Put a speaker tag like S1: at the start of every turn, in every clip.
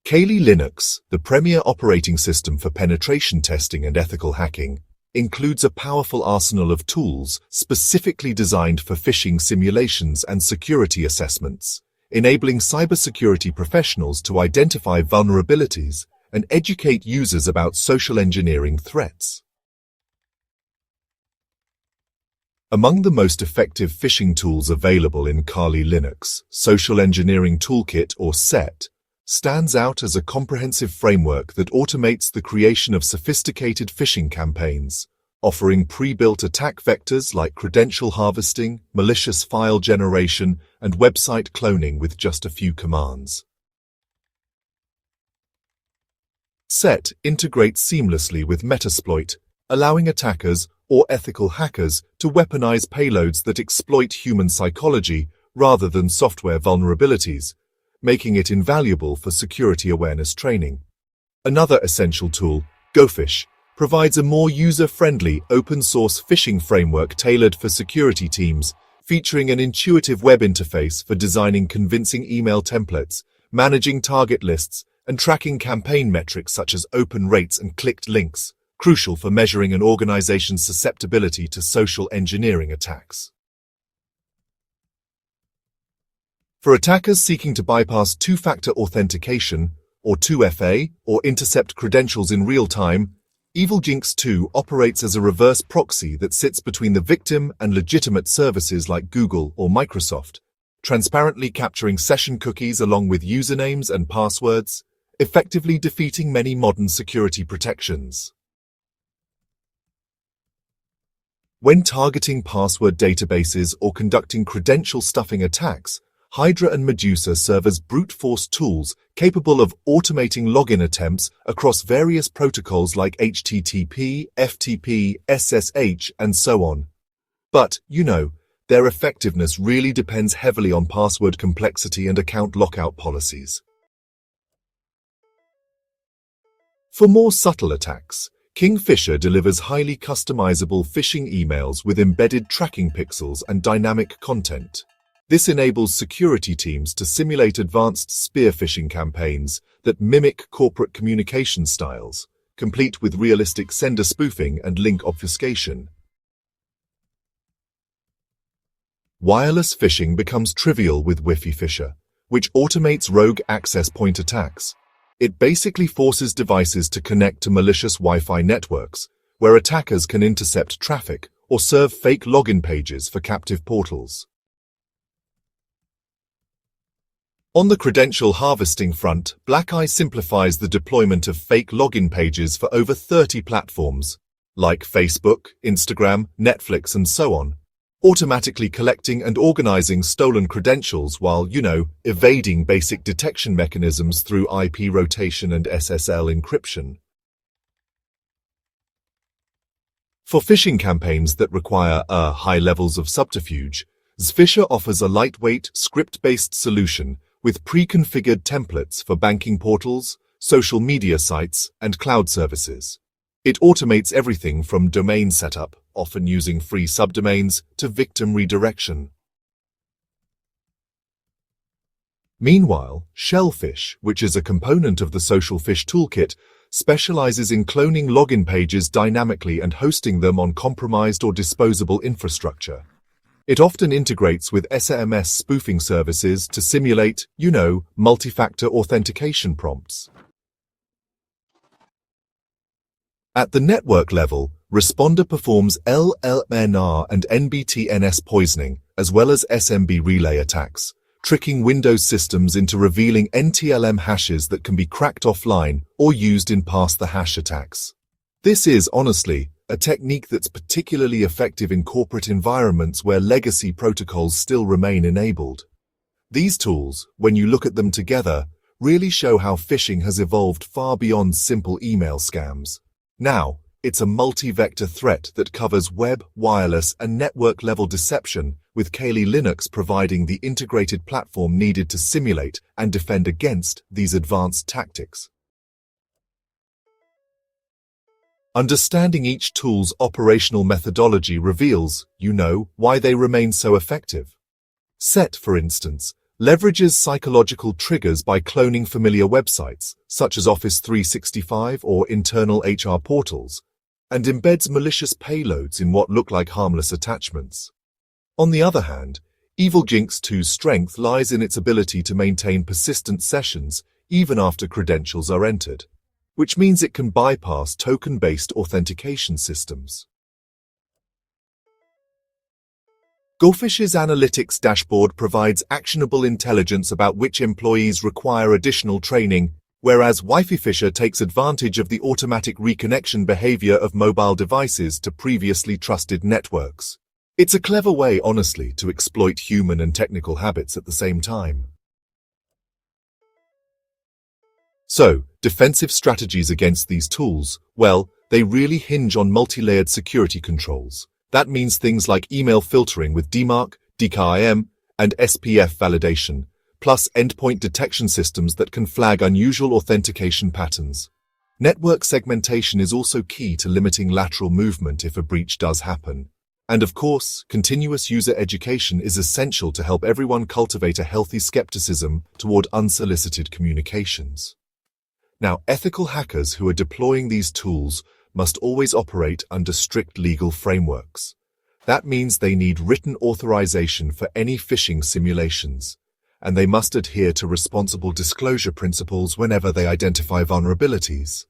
S1: Kali Linux, the premier operating system for penetration testing and ethical hacking, includes a powerful arsenal of tools specifically designed for phishing simulations and security assessments, enabling cybersecurity professionals to identify vulnerabilities and educate users about social engineering threats. Among the most effective phishing tools available in Kali Linux, Social Engineering Toolkit, or SET, stands out as a comprehensive framework that automates the creation of sophisticated phishing campaigns, offering pre-built attack vectors like credential harvesting, malicious file generation, and website cloning with just a few commands. SET integrates seamlessly with Metasploit, allowing attackers or ethical hackers to weaponize payloads that exploit human psychology rather than software vulnerabilities, making it invaluable for security awareness training. Another essential tool, Gophish, provides a more user-friendly, open-source phishing framework tailored for security teams, featuring an intuitive web interface for designing convincing email templates, managing target lists, and tracking campaign metrics such as open rates and clicked links, crucial for measuring an organization's susceptibility to social engineering attacks. For attackers seeking to bypass two-factor authentication, or 2FA, or intercept credentials in real time, Evilginx2 operates as a reverse proxy that sits between the victim and legitimate services like Google or Microsoft, transparently capturing session cookies along with usernames and passwords, effectively defeating many modern security protections. When targeting password databases or conducting credential stuffing attacks, Hydra and Medusa serve as brute force tools capable of automating login attempts across various protocols like HTTP, FTP, SSH, and so on. But, their effectiveness really depends heavily on password complexity and account lockout policies. For more subtle attacks, Phishing delivers highly customizable phishing emails with embedded tracking pixels and dynamic content. This enables security teams to simulate advanced spear-phishing campaigns that mimic corporate communication styles, complete with realistic sender spoofing and link obfuscation. Wireless phishing becomes trivial with Wifiphisher, which automates rogue access point attacks. It basically forces devices to connect to malicious Wi-Fi networks, where attackers can intercept traffic or serve fake login pages for captive portals. On the credential harvesting front, BlackEye simplifies the deployment of fake login pages for over 30 platforms, like Facebook, Instagram, Netflix, and so on, automatically collecting and organizing stolen credentials while, evading basic detection mechanisms through IP rotation and SSL encryption. For phishing campaigns that require high levels of subterfuge, Zphisher offers a lightweight, script-based solution with pre-configured templates for banking portals, social media sites, and cloud services. It automates everything from domain setup, often using free subdomains, to victim redirection. Meanwhile, Shellphish, which is a component of the Social Phish Toolkit, specializes in cloning login pages dynamically and hosting them on compromised or disposable infrastructure. It often integrates with SMS spoofing services to simulate, multi-factor authentication prompts. At the network level, Responder performs LLNR and NBTNS poisoning, as well as SMB relay attacks, tricking Windows systems into revealing NTLM hashes that can be cracked offline or used in pass-the-hash attacks. This is, honestly, a technique that's particularly effective in corporate environments where legacy protocols still remain enabled. These tools, when you look at them together, really show how phishing has evolved far beyond simple email scams. Now, it's a multi-vector threat that covers web, wireless, and network-level deception, with Kali Linux providing the integrated platform needed to simulate and defend against these advanced tactics. Understanding each tool's operational methodology reveals, why they remain so effective. SET, for instance, leverages psychological triggers by cloning familiar websites, such as Office 365 or internal HR portals, and embeds malicious payloads in what look like harmless attachments. On the other hand, Evilginx2's strength lies in its ability to maintain persistent sessions even after credentials are entered, which means it can bypass token-based authentication systems. Gophish's analytics dashboard provides actionable intelligence about which employees require additional training, whereas Wifiphisher takes advantage of the automatic reconnection behavior of mobile devices to previously trusted networks. It's a clever way, honestly, to exploit human and technical habits at the same time. So, defensive strategies against these tools, well, they really hinge on multi-layered security controls. That means things like email filtering with DMARC, DKIM, and SPF validation, plus endpoint detection systems that can flag unusual authentication patterns. Network segmentation is also key to limiting lateral movement if a breach does happen. And of course, continuous user education is essential to help everyone cultivate a healthy skepticism toward unsolicited communications. Now, ethical hackers who are deploying these tools must always operate under strict legal frameworks. That means they need written authorization for any phishing simulations, and they must adhere to responsible disclosure principles whenever they identify vulnerabilities.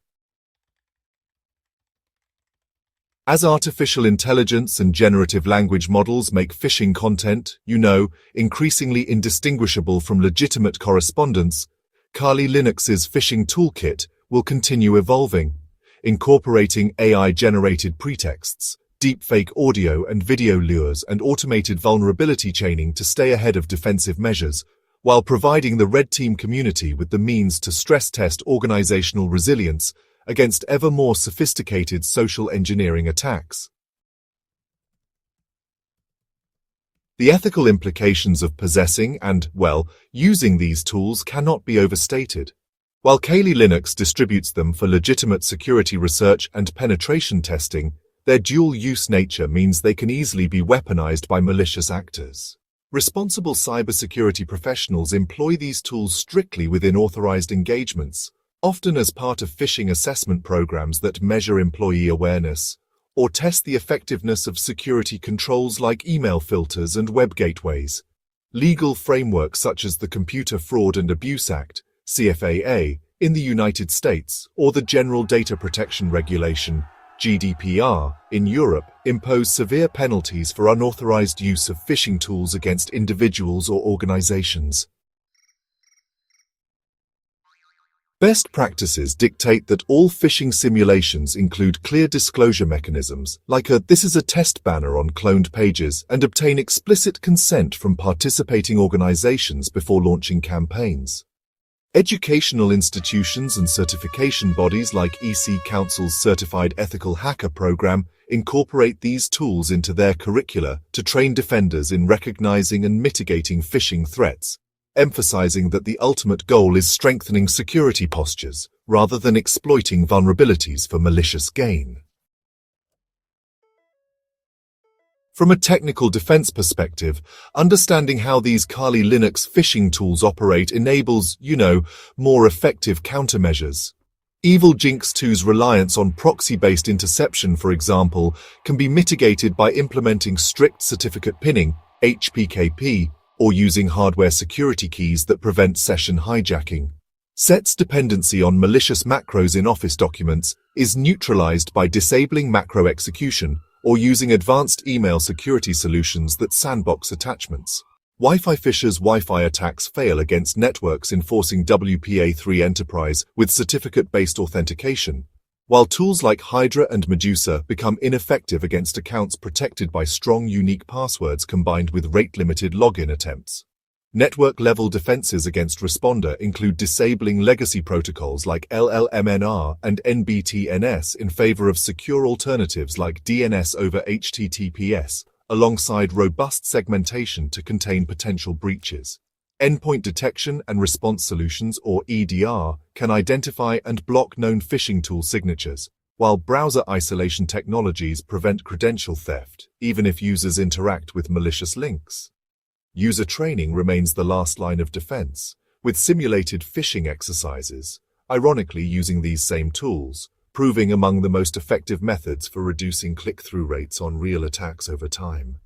S1: As artificial intelligence and generative language models make phishing content, increasingly indistinguishable from legitimate correspondence, Kali Linux's Phishing Toolkit will continue evolving, incorporating AI-generated pretexts, deepfake audio and video lures, and automated vulnerability chaining to stay ahead of defensive measures, while providing the Red Team community with the means to stress-test organizational resilience against ever more sophisticated social engineering attacks. The ethical implications of possessing and, using these tools cannot be overstated. While Kali Linux distributes them for legitimate security research and penetration testing, their dual-use nature means they can easily be weaponized by malicious actors. Responsible cybersecurity professionals employ these tools strictly within authorized engagements, often as part of phishing assessment programs that measure employee awareness, or test the effectiveness of security controls like email filters and web gateways. Legal frameworks such as the Computer Fraud and Abuse Act, CFAA, in the United States, or the General Data Protection Regulation, GDPR, in Europe, impose severe penalties for unauthorized use of phishing tools against individuals or organizations. Best practices dictate that all phishing simulations include clear disclosure mechanisms, like "this is a test" banner on cloned pages, and obtain explicit consent from participating organizations before launching campaigns. Educational institutions and certification bodies like EC Council's Certified Ethical Hacker Program incorporate these tools into their curricula to train defenders in recognizing and mitigating phishing threats, emphasizing that the ultimate goal is strengthening security postures rather than exploiting vulnerabilities for malicious gain. From a technical defense perspective, understanding how these Kali Linux phishing tools operate enables, more effective countermeasures. Evilginx2's reliance on proxy-based interception, for example, can be mitigated by implementing strict certificate pinning, HPKP, or using hardware security keys that prevent session hijacking. Set's dependency on malicious macros in Office documents is neutralized by disabling macro execution or using advanced email security solutions that sandbox attachments. Wifiphisher's Wi-Fi attacks fail against networks enforcing WPA3 Enterprise with certificate-based authentication, while tools like Hydra and Medusa become ineffective against accounts protected by strong unique passwords combined with rate-limited login attempts. Network-level defenses against Responder include disabling legacy protocols like LLMNR and NBTNS in favor of secure alternatives like DNS over HTTPS, alongside robust segmentation to contain potential breaches. Endpoint detection and response solutions, or EDR, can identify and block known phishing tool signatures, while browser isolation technologies prevent credential theft, even if users interact with malicious links. User training remains the last line of defense, with simulated phishing exercises, ironically using these same tools, proving among the most effective methods for reducing click-through rates on real attacks over time.